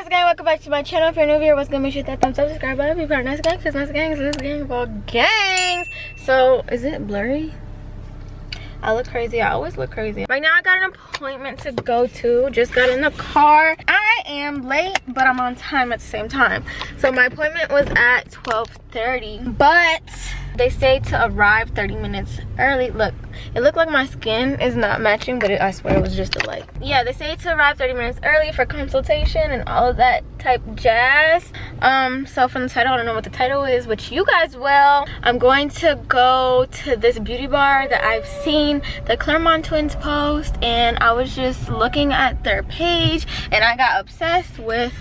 Vanessa Gang, welcome back to my channel. If you're new here, what's good? Make sure that thumbs up, subscribe button. Be part of Vanessa Gang, because Vanessa Gang is this gang for gangs. So, is it blurry? I look crazy. I always look crazy. Right now, I got an appointment to go to. Just got in the car. I am late, but I'm on time at the same time. So, my appointment was at 12:30, but they say to arrive 30 minutes early. Look, it looked like my skin is not matching, but I swear it was just a light. Yeah, they say to arrive 30 minutes early for consultation and all of that type jazz. So from the title, I don't know what the title is, which you guys will. I'm going to go to this beauty bar that I've seen the Claremont twins post, and I was just looking at their page and I got obsessed with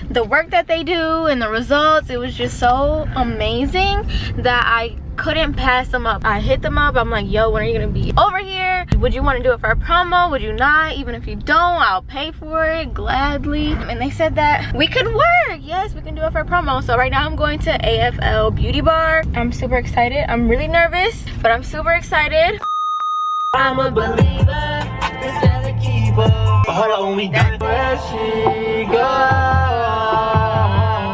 the work that they do and the results. It was just so amazing that I couldn't pass them up. I hit them up. I'm like, yo, when are you gonna be over here? Would you want to do it for a promo? Would you not? Even if you don't, I'll pay for it gladly. And they said that we could work. Yes, we can do it for a promo. So right now I'm going to AFL Beauty Bar. I'm super excited. I'm really nervous, but I'm super excited. I'm a believer, this a keeper. Hold on, we done. Where she go?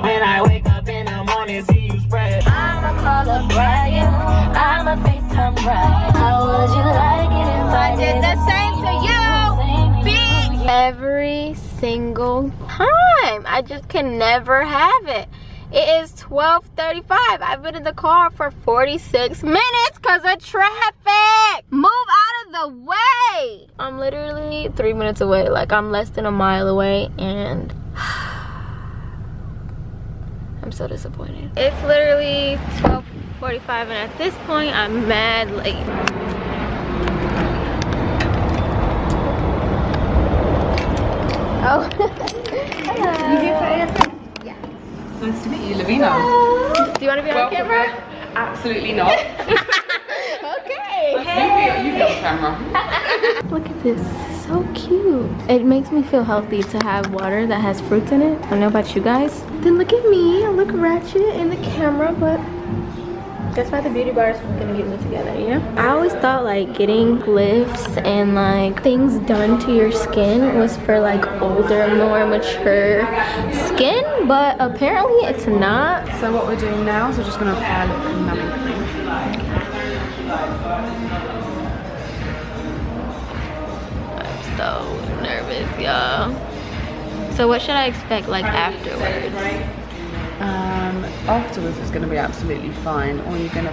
When I wake up in the morning, see you spread. I'ma call up Brian, I'ma FaceTime Brian. How would you like it if I did the same to you? Every single time. I just can never have it. It is 12:35. I've been in the car for 46 minutes because of traffic. Move out of the way. I'm literally 3 minutes away. Like, I'm less than a mile away, and I'm so disappointed. It's literally 12:45, and at this point, I'm mad late. Oh. Hello. You here for AFL? Yeah. Nice to meet you, Lavina. Do you want to be on camera? Absolutely not. Okay. Hey. You be on camera. Look at this. So cute. It makes me feel healthy to have water that has fruits in it. I don't know about you guys. Then look at me. I look ratchet in the camera, but that's why the beauty bar is gonna get me together, you know? I always thought like getting lifts and like things done to your skin was for like older, more mature skin, but apparently it's not. So what we're doing now is we're just gonna apply a little numbing cream. I'm so nervous, y'all. So what should I expect like afterwards? Afterwards it's going to be absolutely fine. All you're going to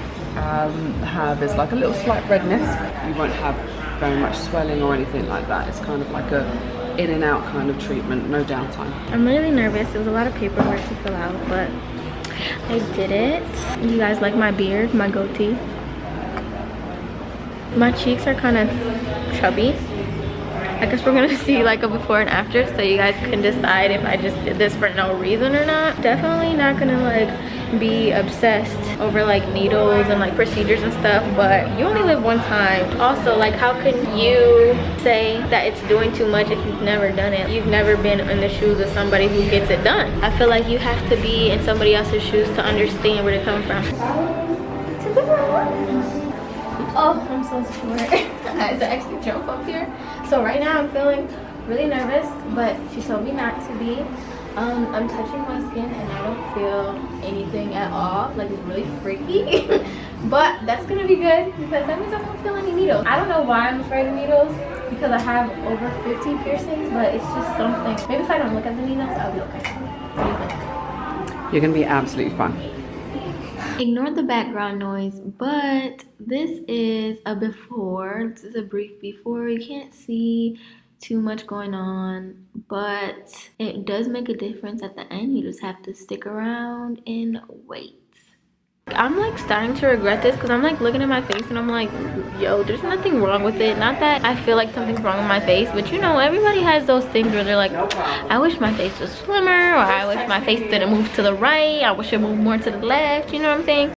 have is like a little slight redness. You won't have very much swelling or anything like that. It's kind of like a in and out kind of treatment, no downtime. I'm really nervous. It was a lot of paperwork to fill out, but I did it. You guys like my beard, my goatee? My cheeks are kind of chubby. I guess we're gonna see like a before and after, so you guys can decide if I just did this for no reason or not. Definitely not gonna like be obsessed over like needles and like procedures and stuff, but you only live one time. Also, like, how can you say that it's doing too much if you've never done it? You've never been in the shoes of somebody who gets it done. I feel like you have to be in somebody else's shoes to understand where they're coming from. Oh, I'm so short. I had to actually jump up here. So right now I'm feeling really nervous, but she told me not to be. I'm touching my skin and I don't feel anything at all. Like, it's really freaky. But that's gonna be good because that means I won't feel any needles. I don't know why I'm afraid of needles, because I have over 50 piercings, but it's just something. Maybe if I don't look at the needles, I'll be okay. What do you think? You're going to be absolutely fine. Ignore the background noise, but this is a before. This is a brief before. You can't see too much going on, but it does make a difference at the end. You just have to stick around and wait. I'm like starting to regret this because I'm like looking at my face and I'm like, yo, there's nothing wrong with it. Not that I feel like something's wrong with my face, but you know, everybody has those things where they're like, I wish my face was slimmer, or I wish my face didn't move to the right, I wish it moved more to the left, you know what I'm saying?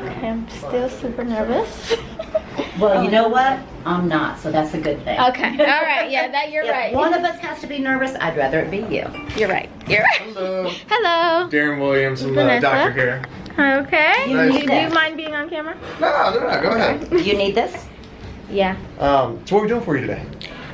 Okay, I'm still super nervous. Well, you know what? I'm not, so that's a good thing. Okay, all right, yeah, that you're If right. one of us has to be nervous, I'd rather it be you. You're right, you're right. Hello. Hello. Darren Williams, I'm Vanessa. doctor here. Okay. You Nice. need Do you this. mind being on camera? No, go ahead. You need this? Yeah. So what are we doing for you today?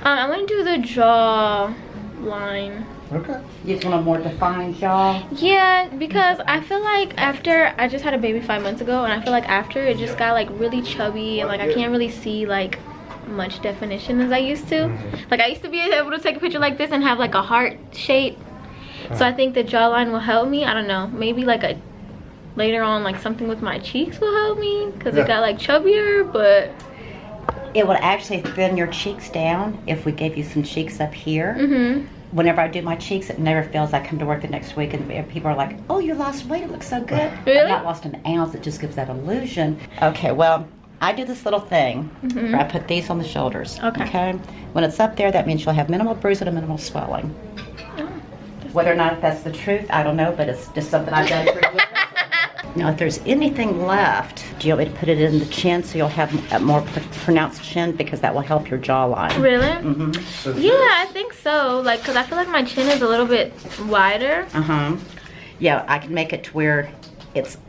I'm gonna do the jaw line. Okay. You just want a more defined jaw? Yeah, because I feel like after I just had a baby 5 months ago, and I feel like after it just got like really chubby, and like I can't really see like much definition as I used to. Like I used to be able to take a picture like this and have like a heart shape. So I think the jawline will help me. I don't know, maybe like a later on like something with my cheeks will help me because it got like chubbier, but It would actually thin your cheeks down if we gave you some cheeks up here. Whenever I do my cheeks, it never feels. I come to work the next week and people are like, oh, you lost weight, it looks so good. Really? I've not lost an ounce, it just gives that illusion. Okay, well, I do this little thing where I put these on the shoulders. Okay. When it's up there, that means you'll have minimal bruising and minimal swelling. Whether or not that's the truth, I don't know, but it's just something I've done for years. Now, if there's anything left, do you want me to put it in the chin so you'll have a more pronounced chin, because that will help your jawline? Really? Yeah, I think so. Like, because I feel like my chin is a little bit wider. Yeah, I can make it to where it's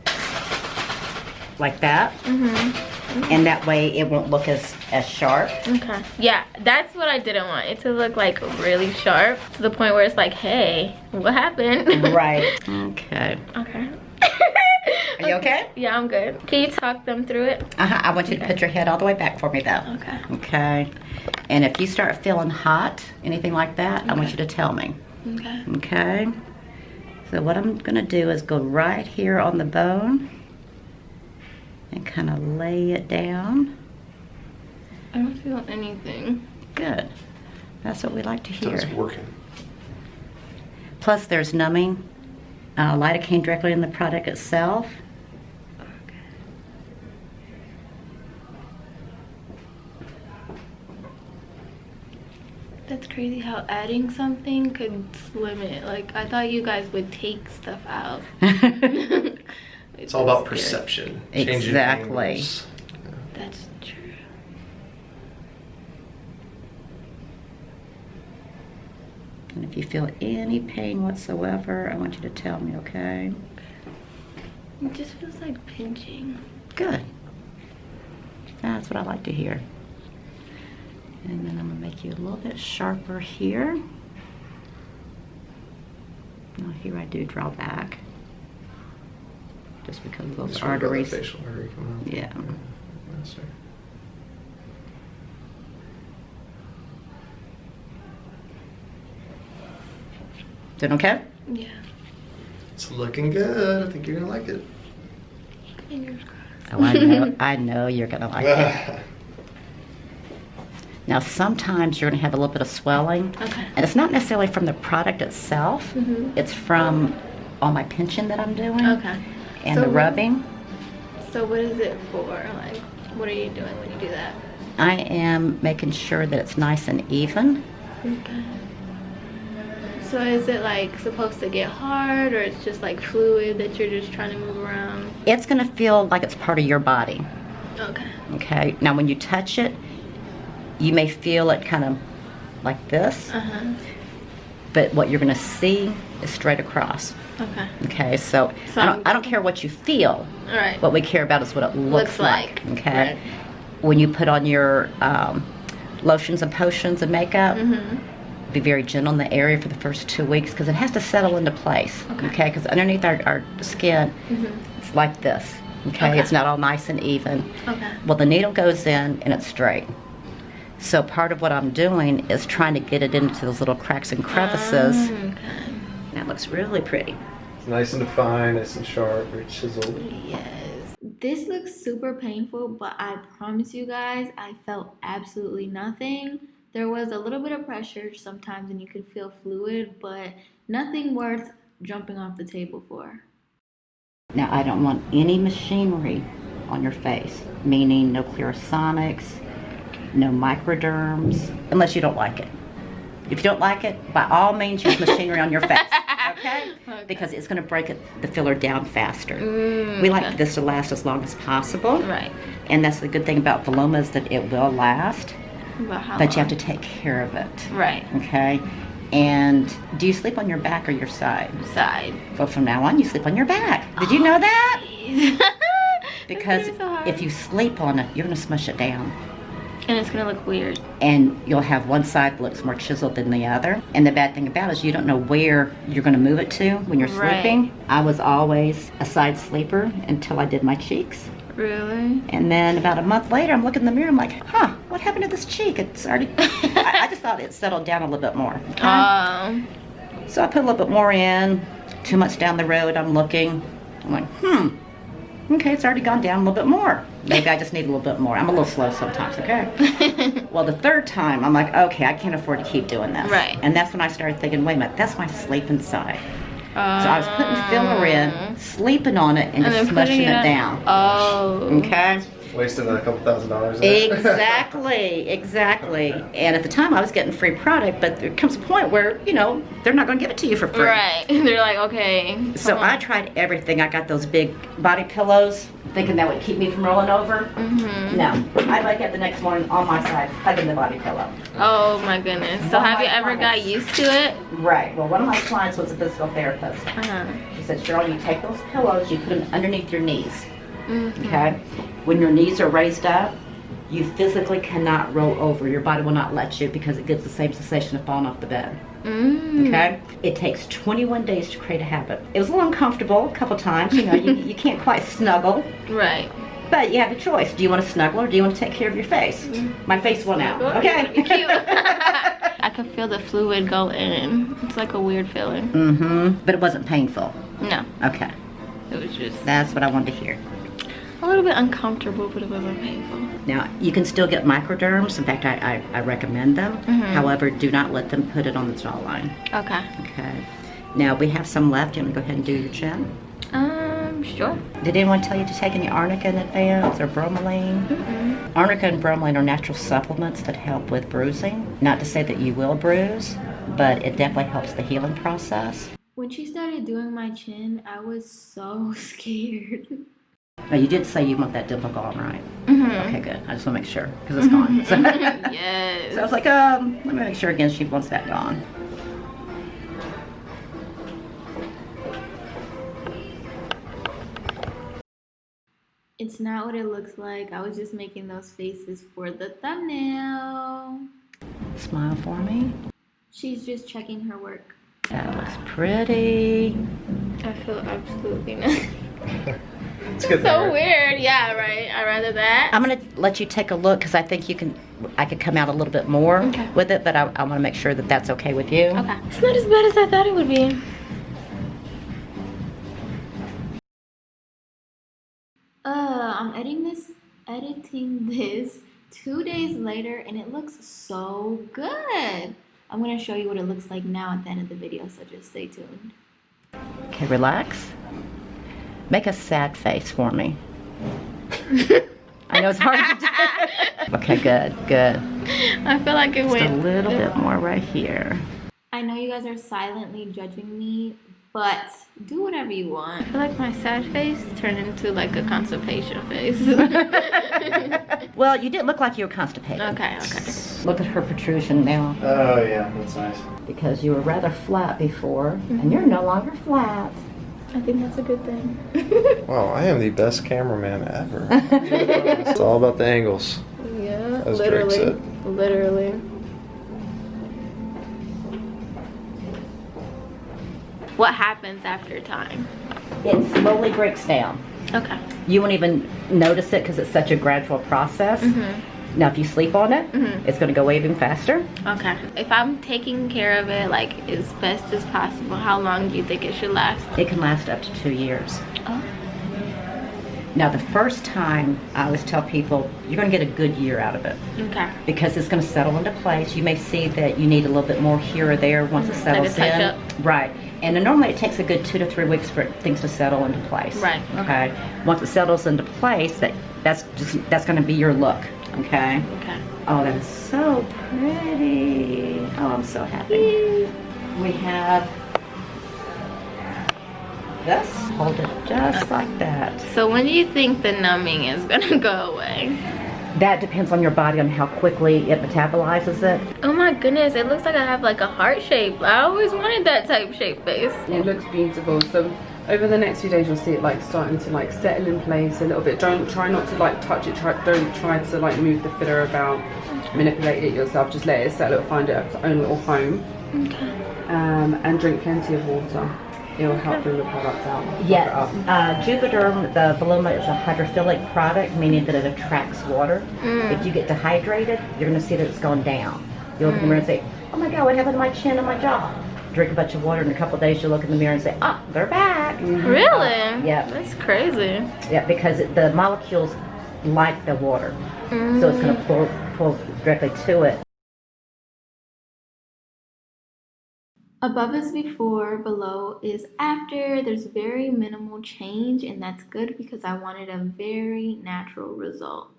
like that. And that way it won't look as sharp. Okay. Yeah, that's what I didn't want. It to look like really sharp to the point where it's like, hey, what happened? Right. Okay. Okay. Are you okay? Yeah, I'm good. Can you talk them through it? I want you to put your head all the way back for me, though. Okay. Okay. And if you start feeling hot, anything like that, I want you to tell me. Okay. Okay. So what I'm going to do is go right here on the bone and kind of lay it down. I don't feel anything. Good. That's what we like to hear. It's working. Plus, there's numbing lidocaine directly in the product itself. That's crazy how adding something could slim it. Like, I thought you guys would take stuff out. It's all about perception. Changing Exactly. angles. That's true. And if you feel any pain whatsoever, I want you to tell me, okay? It just feels like pinching. Good. That's what I like to hear. And then I'm gonna make you a little bit sharper here. Now here I do draw back. Just because of those Just worry about the arteries. facial artery coming out. Yeah. Yes, sir. Doing okay? Yeah. It's looking good. I think you're gonna like it. Fingers crossed. Oh, I know you're gonna like it. Now sometimes you're gonna have a little bit of swelling. Okay. And it's not necessarily from the product itself. It's from all my pinching that I'm doing. Okay. And So the rubbing. So what is it for? Like, what are you doing when you do that? I am making sure that it's nice and even. Okay. So is it like supposed to get hard, or it's just like fluid that you're just trying to move around? It's gonna feel like it's part of your body. Okay. Okay. Now when you touch it, you may feel it kind of like this. But what you're gonna see is straight across. Okay. Okay, so I don't care what you feel. All right. What we care about is what it looks like. Okay. Right. When you put on your lotions and potions and makeup, be very gentle in the area for the first 2 weeks because it has to settle into place. Okay. Because underneath our skin, it's like this. Okay? It's not all nice and even. Okay. Well, the needle goes in and it's straight. So part of what I'm doing is trying to get it into those little cracks and crevices. Okay. That looks really pretty. It's nice and defined, nice and sharp, very chiseled. Yes. This looks super painful, but I promise you guys, I felt absolutely nothing. There was a little bit of pressure sometimes and you could feel fluid, but nothing worth jumping off the table for. Now, I don't want any machinery on your face, meaning no clarisonics, no microderms, unless you don't like it. If you don't like it, by all means, use machinery on your face, okay? Because it's going to break the filler down faster. We like this to last as long as possible. Right. And that's the good thing about Filoma is that it will last, but you have to take care of it. Right. Okay? And do you sleep on your back or your side? Side. Well, from now on, you sleep on your back. Did you know that? Jeez. Because It's so hard. if you sleep on it, you're going to smush it down. And it's gonna look weird. And you'll have one side that looks more chiseled than the other. And the bad thing about it is you don't know where you're gonna move it to when you're sleeping. I was always a side sleeper until I did my cheeks. Really? And then about a month later, I'm looking in the mirror, I'm like, huh, what happened to this cheek? It's already, I just thought it settled down a little bit more. Okay? So I put a little bit more in. 2 months down the road, I'm looking. I'm like, okay, it's already gone down a little bit more. Maybe I just need a little bit more. I'm a little slow sometimes, okay? Well, the third time, I'm like, okay, I can't afford to keep doing this. Right. And that's when I started thinking, wait a minute, that's my sleeping side. So I was putting filler in, sleeping on it, and just smushing it down. Okay? Wasting a couple $1,000. Exactly, exactly. And at the time I was getting free product, but there comes a point where, you know, they're not going to give it to you for free. Right. They're like, okay. So I tried everything. I got those big body pillows, thinking that would keep me from rolling over. No. I like it the next morning on my side, hugging the body pillow. Oh my goodness. So have you ever got used to it? Right. Well, one of my clients was a physical therapist. She said, Cheryl, you take those pillows, you put them underneath your knees. Okay? When your knees are raised up, you physically cannot roll over. Your body will not let you because it gets the same sensation of falling off the bed. Okay? It takes 21 days to create a habit. It was a little uncomfortable a couple times. You know, you can't quite snuggle. Right. But you have a choice. Do you want to snuggle or do you want to take care of your face? My face went out. Okay? Cute. I could feel the fluid go in. It's like a weird feeling. But it wasn't painful. No. Okay. It was just... That's what I wanted to hear. A little bit uncomfortable, but it wasn't painful. Now, you can still get microderms. In fact, I recommend them. However, do not let them put it on the jawline. Okay. Okay. Now, we have some left. You want to go ahead and do your chin? Sure. Did anyone tell you to take any arnica in advance or bromelain? Arnica and bromelain are natural supplements that help with bruising. Not to say that you will bruise, but it definitely helps the healing process. When she started doing my chin, I was so scared. Now, you did say you want that dimple gone, right? Okay, good. I just want to make sure, because it's gone. So, Yes. So I was like, let me make sure again she wants that gone. It's not what it looks like. I was just making those faces for the thumbnail. Smile for me. She's just checking her work. That looks pretty. I feel absolutely nothing. It's good. So weird. Yeah, right. I'd rather that. I'm gonna let you take a look because I think I could come out a little bit more with it, but I want to make sure that that's okay with you. Okay. It's not as bad as I thought it would be. I'm editing this 2 days later, and it looks so good. I'm gonna show you what it looks like now at the end of the video, so just stay tuned. Okay, relax. Make a sad face for me. I know it's hard to do. Okay, good, good. I feel like it went a little bit more right here. I know you guys are silently judging me, but do whatever you want. I feel like my sad face turned into like a constipation face. Well, you did look like you were constipated. Okay, okay. Look at her protrusion now. Oh yeah, that's nice. Because you were rather flat before, and you're no longer flat. I think that's a good thing. Wow, I am the best cameraman ever. It's all about the angles. Yeah, As Drake said. Literally. What happens after time? It slowly breaks down. Okay. You won't even notice it because it's such a gradual process. Now, if you sleep on it, it's going to go away even faster. Okay. If I'm taking care of it like as best as possible, how long do you think it should last? It can last up to 2 years. Oh. Now, the first time, I always tell people, you're going to get a good year out of it. Okay. Because it's going to settle into place. You may see that you need a little bit more here or there once it settles like a in. touch-up. Right. And then normally it takes a good 2 to 3 weeks for things to settle into place. Right. Okay. Once it settles into place, that's going to be your look. Okay. Okay. Oh, that is so pretty. Oh, I'm so happy. We have this. Hold it just like that. So when do you think the numbing is gonna go away? That depends on your body on how quickly it metabolizes it. Oh my goodness, it looks like I have like a heart shape. I always wanted that type shape face. It looks beautiful. So Over the next few days, you'll see it like starting to like settle in place a little bit. Don't try not to like touch it. Don't try to like move the filler about, manipulate it yourself. Just let it settle, find its own little home. Okay. And drink plenty of water. It will help bring the product out. Yeah. Juvederm, the Voluma is a hydrophilic product, meaning that it attracts water. If you get dehydrated, you're going to see that it's gone down. You'll look in the mirror and say, "Oh my God, what happened to my chin and my jaw?" Drink a bunch of water, in a couple of days you'll look in the mirror and say, "Ah, they're back." Really? Yeah. That's crazy. Yeah, because the molecules like the water, so it's going to pull directly to it. Above is before, below is after. There's very minimal change, and that's good because I wanted a very natural result.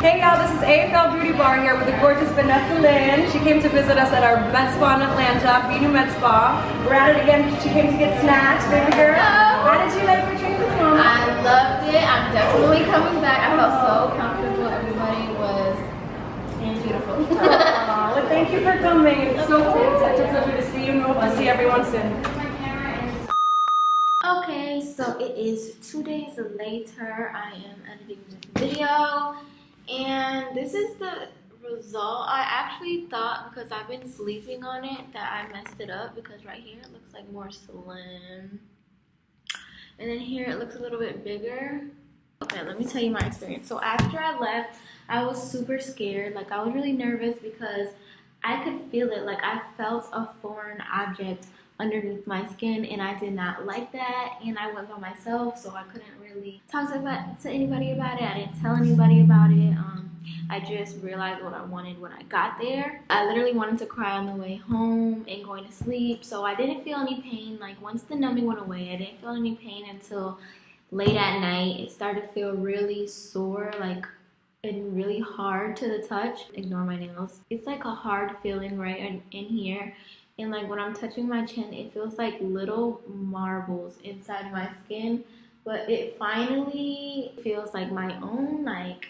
Hey y'all, this is AFL Beauty Bar here with the gorgeous Vanessa Lynn. She came to visit us at our med spa in Atlanta, Beauty Med Spa. We're at it again. She came to get snacks, baby girl. How did you like your treatment, Mom? I loved it. I'm definitely coming back. I felt so comfortable. Everybody was beautiful. Well, thank you for coming. It's so such a pleasure to see you and hope to see everyone soon. Okay, so it is 2 days later. I am editing this video, and this is the result. I actually thought, because I've been sleeping on it, that I messed it up, because right here it looks like more slim, and then here it looks a little bit bigger. Okay, let me tell you my experience. So after I left, I was super scared. Like, I was really nervous because I could feel it. Like, I felt a foreign object underneath my skin, and I did not like that. And I went by myself, so I couldn't really talk to anybody about it. I didn't tell anybody about it. I just realized what I wanted when I got there. I literally wanted to cry on the way home and going to sleep, so I didn't feel any pain. Like, once the numbing went away, I didn't feel any pain until late at night. It started to feel really sore, like, and really hard to the touch. Ignore my nails. It's like a hard feeling right in here, and like when I'm touching my chin, it feels like little marbles inside my skin, but it finally feels like my own. Like,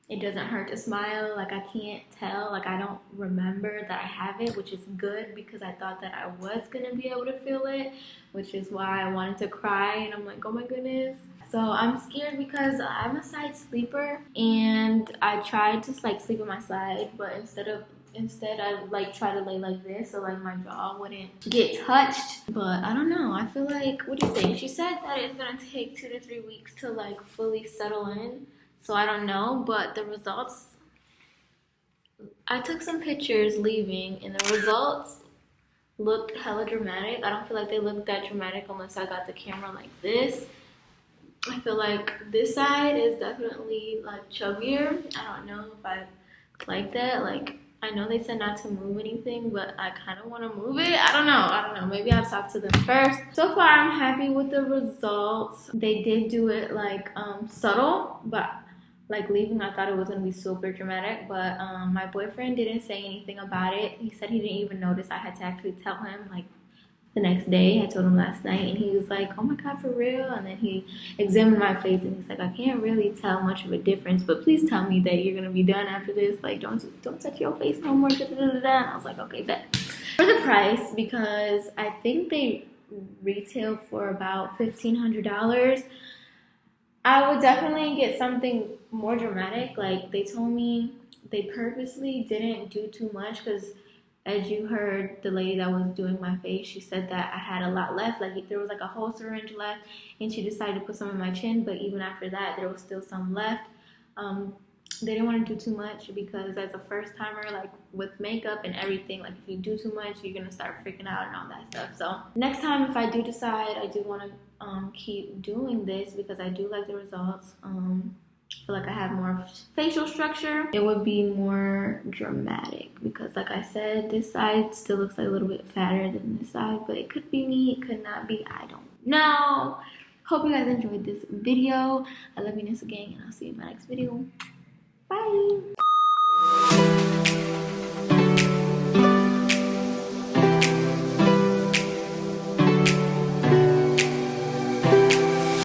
it doesn't hurt to smile. Like, I can't tell. Like, I don't remember that I have it, which is good because I thought that I was gonna be able to feel it, which is why I wanted to cry. And I'm like, oh my goodness. So I'm scared because I'm a side sleeper, and I tried to like sleep on my side, but instead I like try to lay like this so like my jaw wouldn't get touched. But I don't know. I feel like, what do you think? She said that it's gonna take 2 to 3 weeks to like fully settle in. So I don't know, but the results, I took some pictures leaving, and the results looked hella dramatic. I don't feel like they look that dramatic unless I got the camera like this. I feel like this side is definitely like chubbier. I don't know if I like that. Like, I know they said not to move anything, but I kind of want to move it. I don't know. Maybe I'll talk to them first. So far, I'm happy with the results. They did do it like subtle, but like leaving, I thought it was going to be super dramatic, but my boyfriend didn't say anything about it. He said he didn't even notice. I had to actually tell him like the next day. I told him last night, and he was like, oh my God, for real? And then he examined my face, and he's like, I can't really tell much of a difference, but please tell me that you're going to be done after this. Like, don't touch your face no more. And I was like, okay, bet. For the price, because I think they retail for about $1,500, I would definitely get something more dramatic. Like, they told me they purposely didn't do too much because, as you heard, the lady that was doing my face, she said that I had a lot left. Like, there was like a whole syringe left, and she decided to put some in my chin, but even after that, there was still some left. They didn't want to do too much because as a first timer, like with makeup and everything, like if you do too much, you're gonna start freaking out and all that stuff. So next time, if I do decide, I do want to keep doing this because I do like the results. I feel like I have more facial structure. It would be more dramatic because, like I said, this side still looks like a little bit fatter than this side, but it could be me, it could not be, I don't know. Hope you guys enjoyed this video. I love you, Vanessa Gang, and I'll see you in my next video.